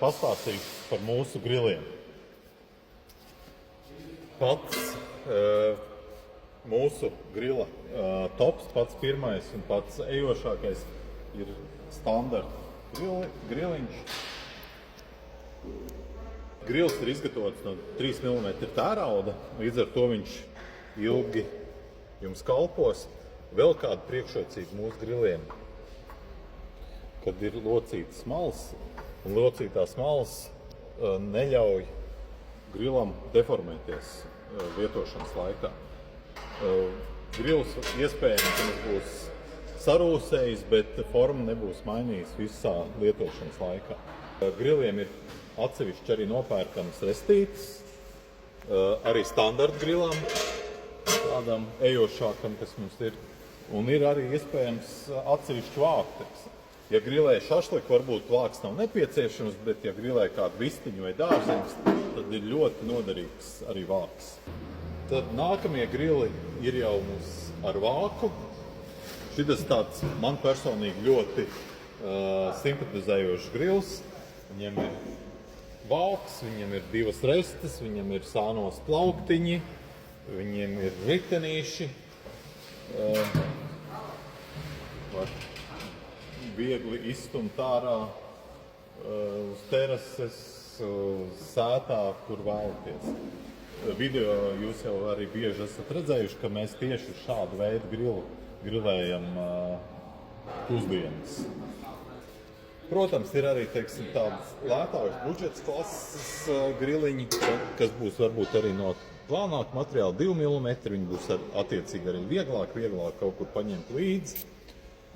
Pastāstīšu par mūsu griliem. Pats mūsu grila tops, pats pirmais un pats ejošākais ir standarta griliņš. Grils ir izgatavots no 3 mm tērauda, līdz ar to viņš ilgi jums kalpos. Vēl kāda priekšrocība mūsu griliem, kad ir locītas malas, un locītās malas neļauj grilam deformēties lietošanas laikā. Grils iespējams būs sarūsējis, bet forma nebūs mainījis visā lietošanas laikā. Griliem ir atsevišķi arī nopērkams restītes, arī standarta grilam, tādam ejošākam, kas mums ir. Un ir arī iespējams atsevišķi vākteks. Ja grilē šašliku, varbūt vāks nav nepieciešams, bet ja grilē kādu vistiņu vai dārzeņus, tad ir ļoti noderīgs arī vāks. Tad nākamie grili ir jau mums ar vāku. Šitas tāds man personīgi ļoti simpatizējošs grils. Viņam ir vāks, viņam ir 2 restes, viņam ir sānos plauktiņi, viņiem ir ritenīši. Var viegli izstumt ārā uz terases, sētā, kur vēlaties. Video jūs jau arī bieži esat redzējuši, ka mēs tieši uz šādu veidu grilu grilējam pusdienas. Protams, ir arī, teiksim, tādas lētākas budžets klases griliņi, kas būs varbūt arī no plānāka materiāla 2 mm, viņi būs attiecīgi arī vieglāk kaut kur paņemt līdzi.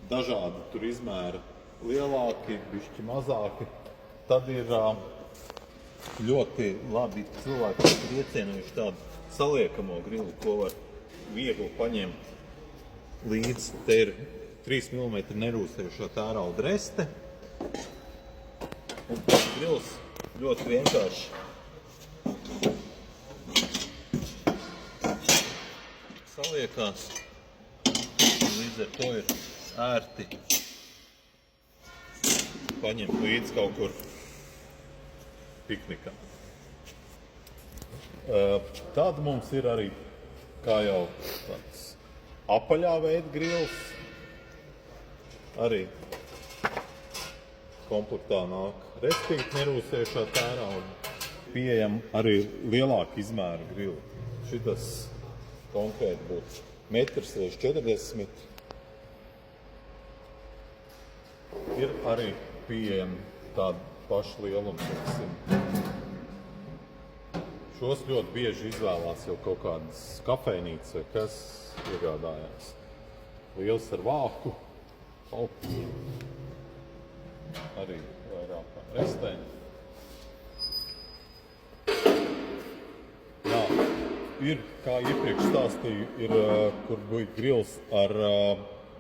Dažādi tur izmēri lielāki, bišķi mazāki. Tad ir ļoti labi cilvēki ir iecienījuši tādu saliekamo grilu, ko var viegli paņemt līdzi. Te ir 3 mm nerūsējušā tērauda reste. Un tas grils ļoti vienkārši saliekās. Līdz ar to ir ērti paņemt līdzi kaut kur piknikam. Tad mums ir arī, kā jau tāds apaļā veida grils. Arī komplektā nāk restīti nerūsējušā tērauda. Pieejam arī lielāka izmēra grili. Šitas konkrēti būtu 1,40 m. Ir arī pieejami tādu pašu lielumu. Šos ļoti bieži izvēlās jau kaut kādas kafejnīcas vai kas iegādājās. Liels ar vāku, arī vairākām restēm. Jā, ir, kā iepriekš stāstīju, ir, kur bija grils ar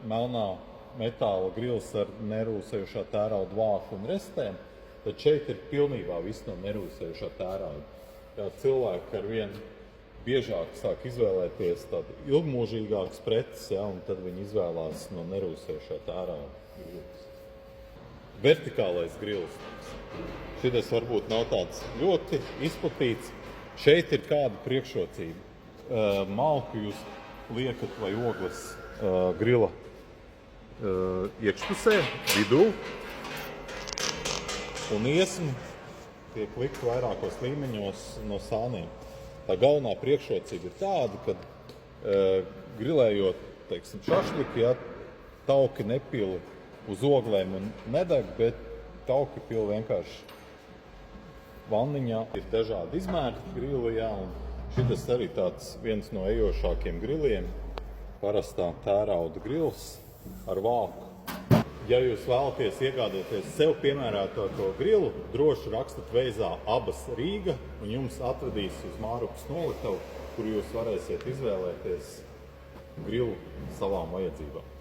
melnā metāla grils ar nerūsējušā tērauda vāku un restēm, tad šeit ir pilnībā viss no nerūsējušā tērauda. Jā, cilvēki ar vien biežāk sāk izvēlēties tādu ilgmūžīgākas preces, ja, un tad viņi izvēlās no nerūsējušā tērauda grils. Vertikālais grils. Šitas varbūt nav tāds ļoti izplatīts. Šeit ir kāda priekšrocība. Malku jūs liekat vai ogles grila iekšpusē, vidū, un iesma tiek likt vairākos līmeņos no sāniem. Tā galvenā priekšrocība ir tāda, ka grilējot, teiksim, šašliku, ja, tauki nepila uz oglēm un nedeg, bet tauki pila vienkārši vanniņā. Ir dažādi izmēri grili, jā, un šitas arī tāds viens no ejošākiem griliem, parastā tērauda grils ar vāku. Ja jūs vēlaties iegādāties sev piemērētāko grilu, droši rakstat veizā Abas Rīga, un jums atvedīs uz Mārupas nolikavu, kur jūs varēsiet izvēlēties grilu savām vajadzībām.